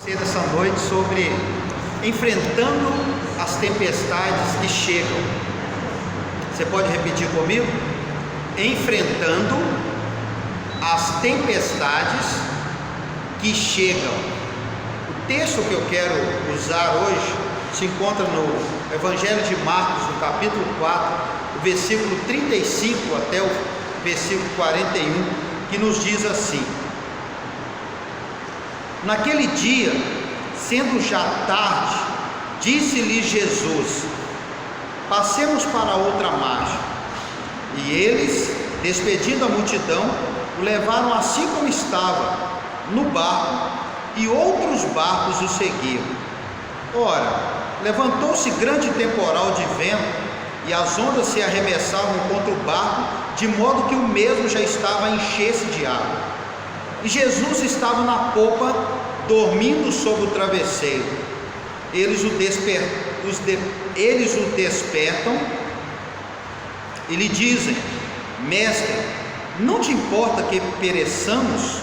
Essa noite sobre enfrentando as tempestades que chegam. Você pode repetir comigo? Enfrentando as tempestades que chegam. O texto que eu quero usar hoje se encontra no Evangelho de Marcos, no capítulo 4, o versículo 35 até o versículo 41, que nos diz assim: Naquele dia, sendo já tarde, disse-lhe Jesus: Passemos para outra margem. E eles, despedindo a multidão, o levaram assim como estava, no barco, e outros barcos o seguiam. Ora, levantou-se grande temporal de vento, e as ondas se arremessavam contra o barco, de modo que o mesmo já estava a encher-se de água. E Jesus estava na popa, dormindo sobre o travesseiro. Eles o despertam e lhe dizem: Mestre, não te importa que pereçamos?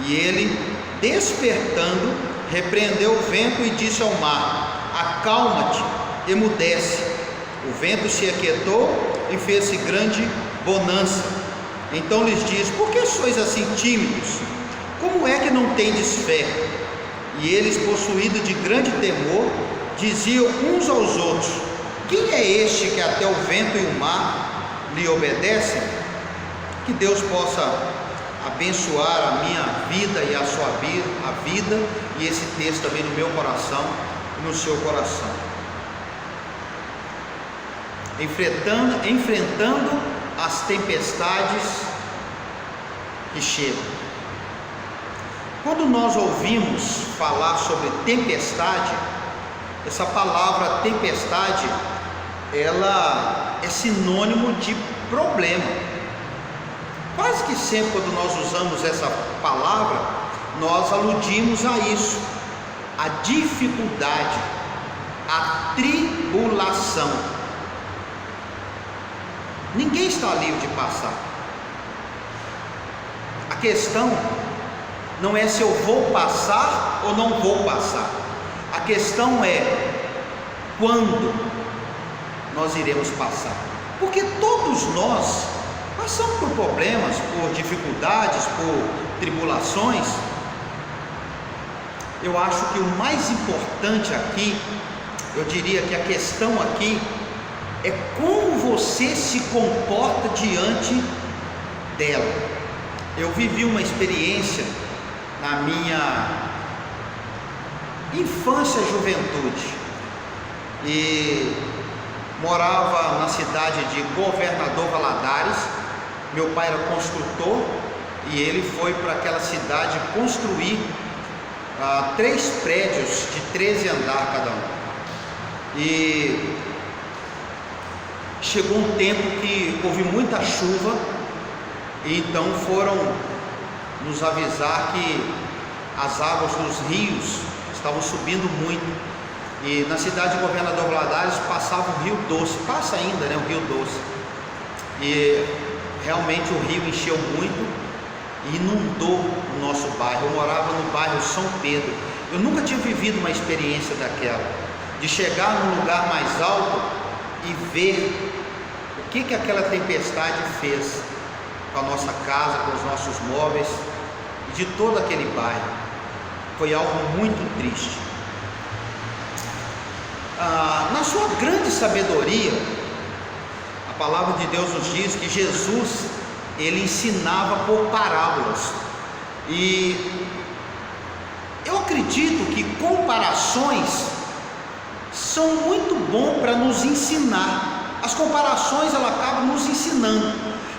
E ele, despertando, repreendeu o vento e disse ao mar: Acalma-te, emudece. O vento se aquietou e fez-se grande bonança. Então lhes diz: Por que sois assim tímidos? Como é que não tendes fé? E eles, possuídos de grande temor, diziam uns aos outros: Quem é este que até o vento e o mar lhe obedecem? Que Deus possa abençoar a minha vida e a sua vida, e esse texto também no meu coração e no seu coração. Enfrentando as tempestades que chegam. Quando nós ouvimos falar sobre tempestade, essa palavra tempestade, ela é sinônimo de problema. Quase que sempre quando nós usamos essa palavra, nós aludimos a isso, a dificuldade, a tribulação. Ninguém está livre de passar. A questão não é se eu vou passar ou não vou passar. A questão é quando nós iremos passar. Porque todos nós passamos por problemas, por dificuldades, por tribulações. Eu acho que o mais importante aqui, eu diria que a questão aqui é como você se comporta diante dela. Eu vivi uma experiência na minha infância e juventude, e morava na cidade de Governador Valadares. Meu pai era construtor e ele foi para aquela cidade construir 3 prédios de 13 andares cada um. E chegou um tempo que houve muita chuva, e então foram nos avisar que as águas dos rios estavam subindo muito, e na cidade de Governador Valadares passava o Rio Doce, passa ainda, né, o Rio Doce, e realmente o rio encheu muito e inundou o nosso bairro. Eu morava no bairro São Pedro. Eu nunca tinha vivido uma experiência daquela, de chegar num lugar mais alto e ver o que aquela tempestade fez com a nossa casa, com os nossos móveis e de todo aquele bairro. Foi algo muito triste. Na sua grande sabedoria, a palavra de Deus nos diz que Jesus, ele ensinava por parábolas, e eu acredito que comparações são muito bom para nos ensinar. As comparações, elas acabam nos ensinando,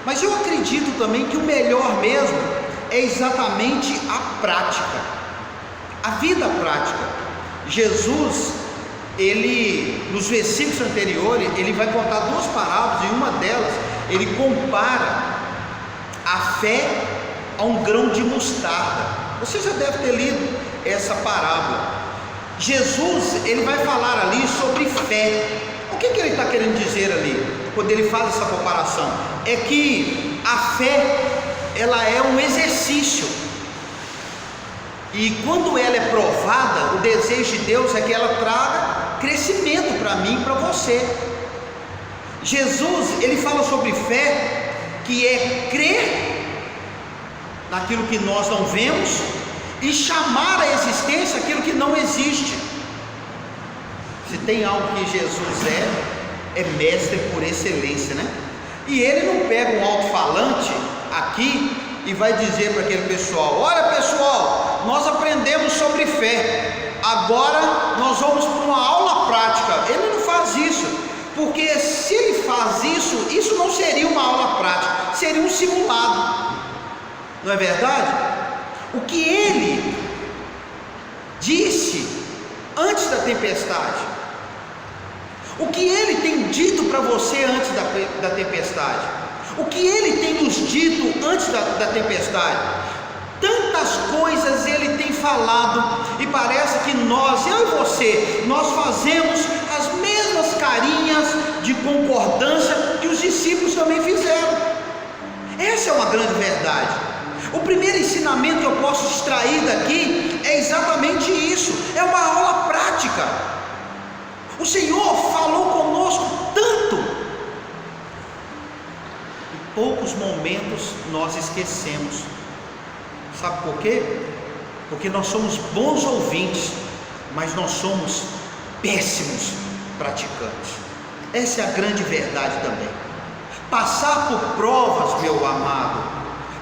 mas eu acredito também que o melhor mesmo é exatamente a prática, a vida prática. Jesus, ele, nos versículos anteriores, ele vai contar 2 parábolas, e uma delas, ele compara a fé a um grão de mostarda. Você já deve ter lido essa parábola. Jesus, ele vai falar ali sobre fé. O que ele está querendo dizer ali, quando ele faz essa comparação? É que a fé, ela é um exercício, e quando ela é provada, desejo de Deus é que ela traga crescimento para mim e para você. Jesus, ele fala sobre fé, que é crer naquilo que nós não vemos e chamar à existência aquilo que não existe. Se tem algo que Jesus é mestre por excelência, né? E ele não pega um alto-falante aqui e vai dizer para aquele pessoal: olha pessoal, nós aprendemos sobre fé, agora nós vamos para uma aula prática. Ele não faz isso, porque se ele faz isso, isso não seria uma aula prática, seria um simulado, não é verdade? O que ele disse antes da tempestade, o que ele tem dito para você antes da tempestade, o que ele tem nos dito antes da tempestade, tantas coisas ele tem falado, e parece que nós, eu e você, nós fazemos as mesmas carinhas de concordância que os discípulos também fizeram. Essa é uma grande verdade. O primeiro ensinamento que eu posso extrair daqui é exatamente isso, é uma aula prática. O Senhor falou conosco tanto, em poucos momentos nós esquecemos. Sabe por quê? Porque nós somos bons ouvintes, mas nós somos péssimos praticantes. Essa é a grande verdade também. Passar por provas, meu amado,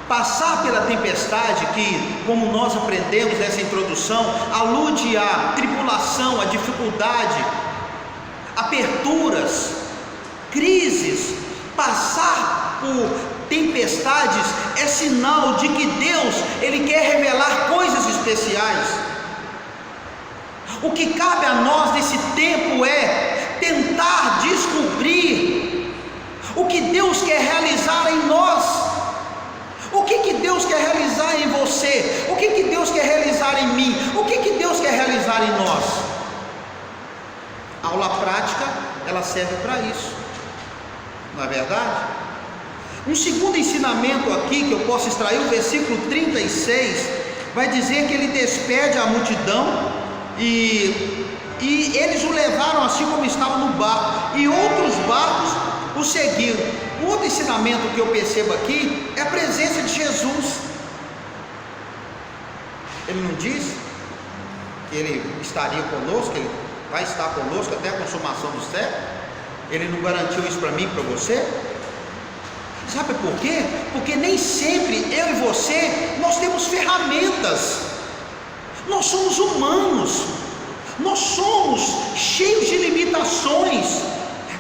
passar pela tempestade, que, como nós aprendemos nessa introdução, alude à tribulação, à dificuldade, aperturas, crises. Passar por tempestades é sinal de que Deus, ele quer revelar coisas especiais. O que cabe a nós nesse tempo é tentar descobrir o que Deus quer realizar em nós. O que Deus quer realizar em você? O que Deus quer realizar em mim? O que Deus quer realizar em nós? A aula prática, ela serve para isso, não é verdade? Um segundo ensinamento aqui que eu posso extrair, o versículo 36, vai dizer que ele despede a multidão e eles o levaram assim como estava no barco, e outros barcos o seguiram. Um outro ensinamento que eu percebo aqui é a presença de Jesus. Ele não diz que ele estaria conosco, que ele vai estar conosco até a consumação do século? Ele não garantiu isso para mim e para você? Sabe por quê? Porque nem sempre eu e você, nós temos ferramentas. Nós somos humanos, nós somos cheios de limitações,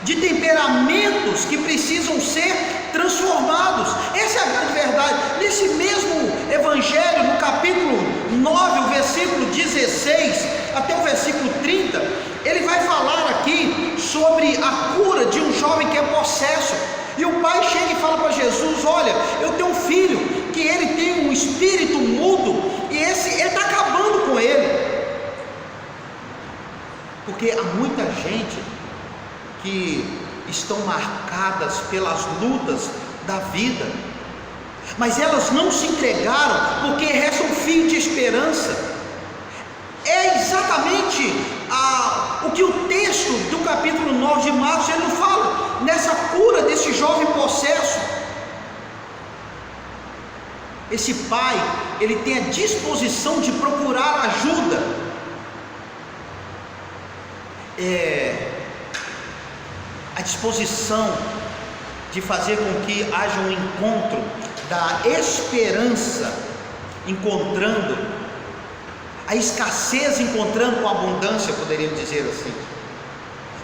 de temperamentos que precisam ser transformados. Essa é a grande verdade. Nesse mesmo evangelho, no capítulo 9, o versículo 16 até o versículo 30, ele vai falar aqui sobre a cura de um jovem que é possesso. E o pai chega e fala para Jesus: olha, eu tenho um filho que ele tem um espírito mudo, e ele está acabando com ele. Porque há muita gente que estão marcadas pelas lutas da vida, mas elas não se entregaram porque resta um fio de esperança. É exatamente o que o texto do capítulo 9 de Marcos ele fala, nessa cura desse jovem possesso. Esse pai, ele tem a disposição de procurar ajuda, a disposição de fazer com que haja um encontro da esperança, encontrando a escassez, encontrando com a abundância, poderíamos dizer assim.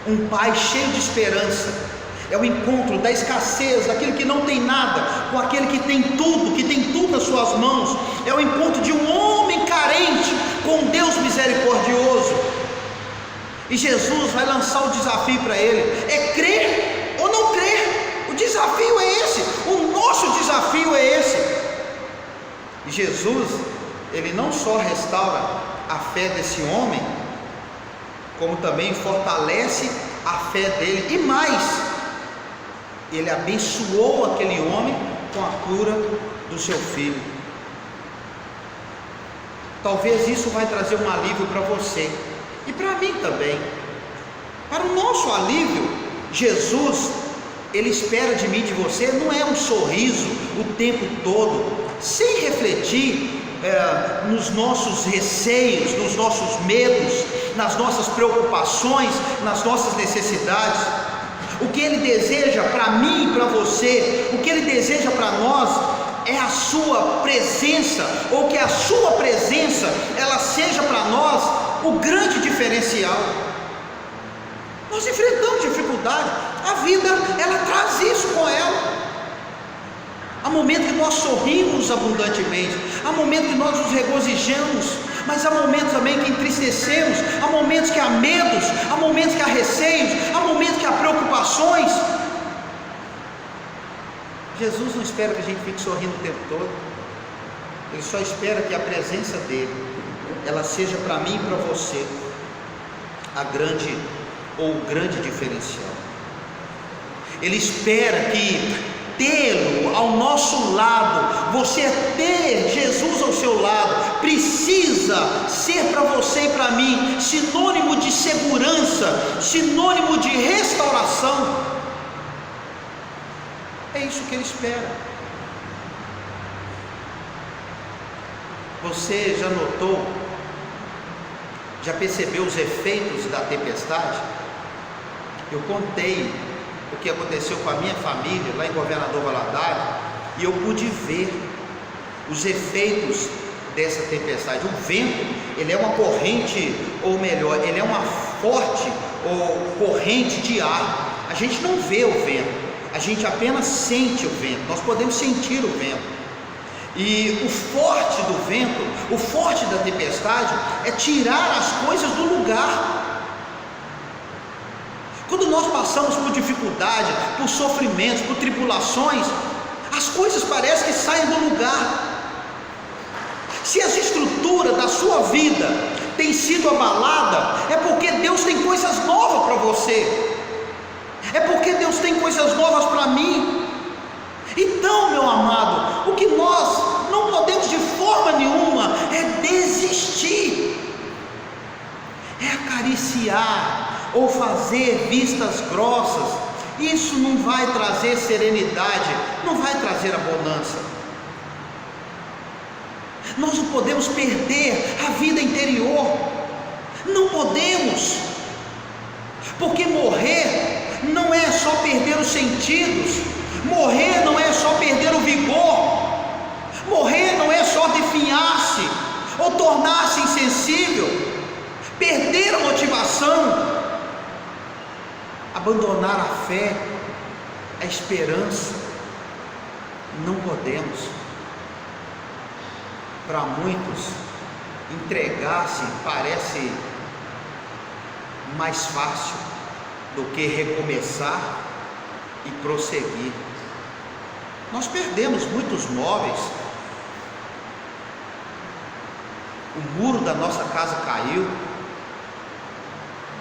Um pai cheio de esperança é o encontro da escassez, daquele que não tem nada, com aquele que tem tudo nas suas mãos. É o encontro de um homem carente com um Deus misericordioso. E Jesus vai lançar o desafio para ele: é crer ou não crer. O desafio é esse, o nosso desafio é esse. E Jesus, ele não só restaura a fé desse homem, como também fortalece a fé dele, e mais, ele abençoou aquele homem com a cura do seu filho. Talvez isso vai trazer um alívio para você. e para mim também. Para o nosso alívio, Jesus, Ele espera de mim e de você, não é um sorriso o tempo todo, sem refletir nos nossos receios, nos nossos medos, nas nossas preocupações, nas nossas necessidades. O que Ele deseja para mim e para você, o que Ele deseja para nós, é a sua presença, ou que a sua presença, ela seja para nós o grande diferencial. Nós enfrentamos dificuldade, a vida, ela traz isso com ela. Há momentos que nós sorrimos abundantemente, há momentos que nós nos regozijamos, mas há momentos também que entristecemos, há momentos que há medos, há momentos que há receios, há momentos que há preocupações. Jesus não espera que a gente fique sorrindo o tempo todo, Ele só espera que a presença dEle, ela seja para mim e para você a grande ou o grande diferencial. Ele espera que tê-lo ao nosso lado, você ter Jesus ao seu lado, precisa ser para você e para mim sinônimo de segurança, sinônimo de restauração. É isso que Ele espera. Você já notou, já percebeu os efeitos da tempestade? Eu contei o que aconteceu com a minha família lá em Governador Valadares, e eu pude ver os efeitos dessa tempestade. O vento, ele é uma corrente, ou melhor, ele é uma forte corrente de ar. A gente não vê o vento, a gente apenas sente o vento. Nós podemos sentir o vento. E o forte do vento, o forte da tempestade, é tirar as coisas do lugar. Quando nós passamos por dificuldade, por sofrimentos, por tribulações, as coisas parecem que saem do lugar. Se as estruturas da sua vida têm sido abaladas, é porque Deus tem coisas novas para você, é porque Deus tem coisas novas para mim. Então, meu amado, o que nós não podemos de forma nenhuma é desistir, é acariciar ou fazer vistas grossas. Isso não vai trazer serenidade, não vai trazer abundância. Nós não podemos perder a vida interior, não podemos, porque morrer não é só perder os sentidos, morrer não é só perder o vigor, morrer não é só definhar-se ou tornar-se insensível, perder a motivação, abandonar a fé, a esperança. Não podemos. Para muitos, entregar-se parece mais fácil do que recomeçar e prosseguir. Nós perdemos muitos móveis, o muro da nossa casa caiu,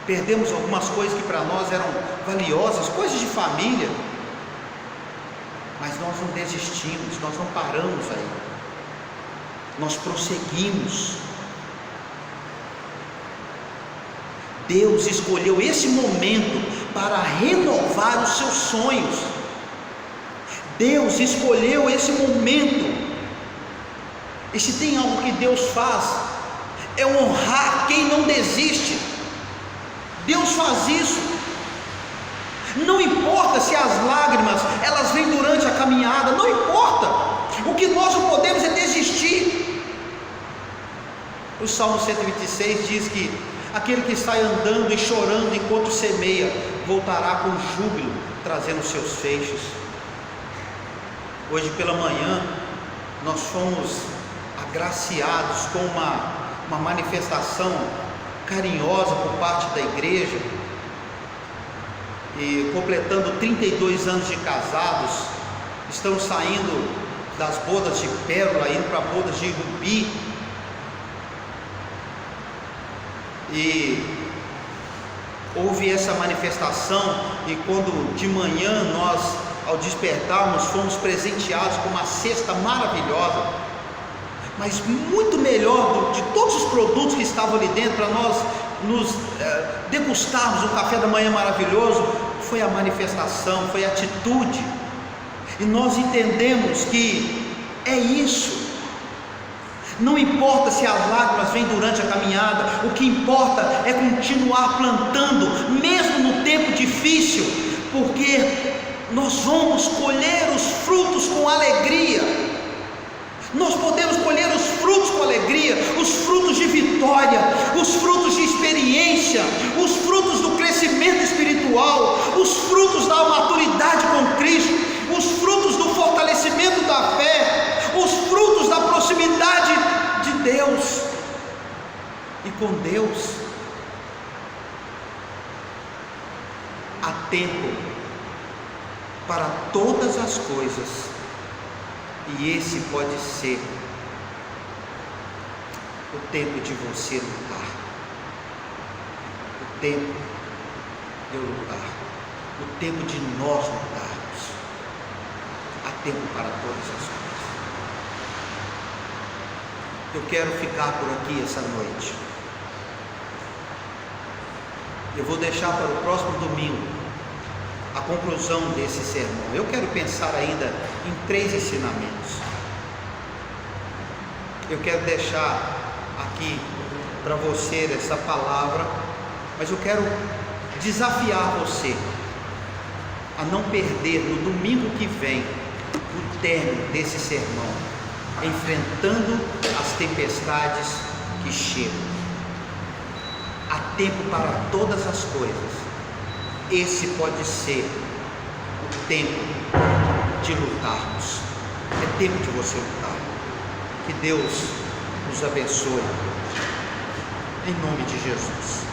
perdemos algumas coisas que para nós eram valiosas, coisas de família, mas nós não desistimos, nós não paramos aí, nós prosseguimos. Deus escolheu esse momento para renovar os seus sonhos. Deus escolheu esse momento. E se tem algo que Deus faz, é honrar quem não desiste. Deus faz isso. Não importa se as lágrimas elas vêm durante a caminhada, não importa. O que nós não podemos é desistir. O Salmo 126 diz que aquele que sai andando e chorando enquanto semeia, voltará com júbilo, trazendo seus feixes. Hoje pela manhã, nós fomos agraciados com uma manifestação carinhosa por parte da igreja, e completando 32 anos de casados, estamos saindo das bodas de pérola, indo para bodas de rubi, e houve essa manifestação. E quando de manhã nós, ao despertarmos, fomos presenteados com uma cesta maravilhosa, mas muito melhor de todos os produtos que estavam ali dentro, para nós nos degustarmos um café da manhã maravilhoso, foi a manifestação, foi a atitude. E nós entendemos que é isso. Não importa se as lágrimas vêm durante a caminhada, o que importa é continuar plantando, mesmo no tempo difícil, porque nós vamos colher os frutos com alegria. Nós podemos colher os frutos com alegria, os frutos de vitória, os frutos de experiência, os frutos do crescimento espiritual, os frutos da maturidade com Cristo, os frutos do fortalecimento da fé, os frutos da proximidade de Deus e com Deus. Há tempo para todas as coisas, e esse pode ser o tempo de você lutar, o tempo de eu lutar, o tempo de nós lutarmos. Há tempo para todas as coisas. Eu quero ficar por aqui essa noite. Eu vou deixar para o próximo domingo a conclusão desse sermão. Eu quero pensar ainda em 3 ensinamentos. Eu quero deixar aqui para você essa palavra, mas eu quero desafiar você a não perder no domingo que vem o término desse sermão, enfrentando as tempestades que chegam. Há tempo para todas as coisas. Esse pode ser o tempo de lutarmos. É tempo de você lutar. Que Deus nos abençoe. Em nome de Jesus.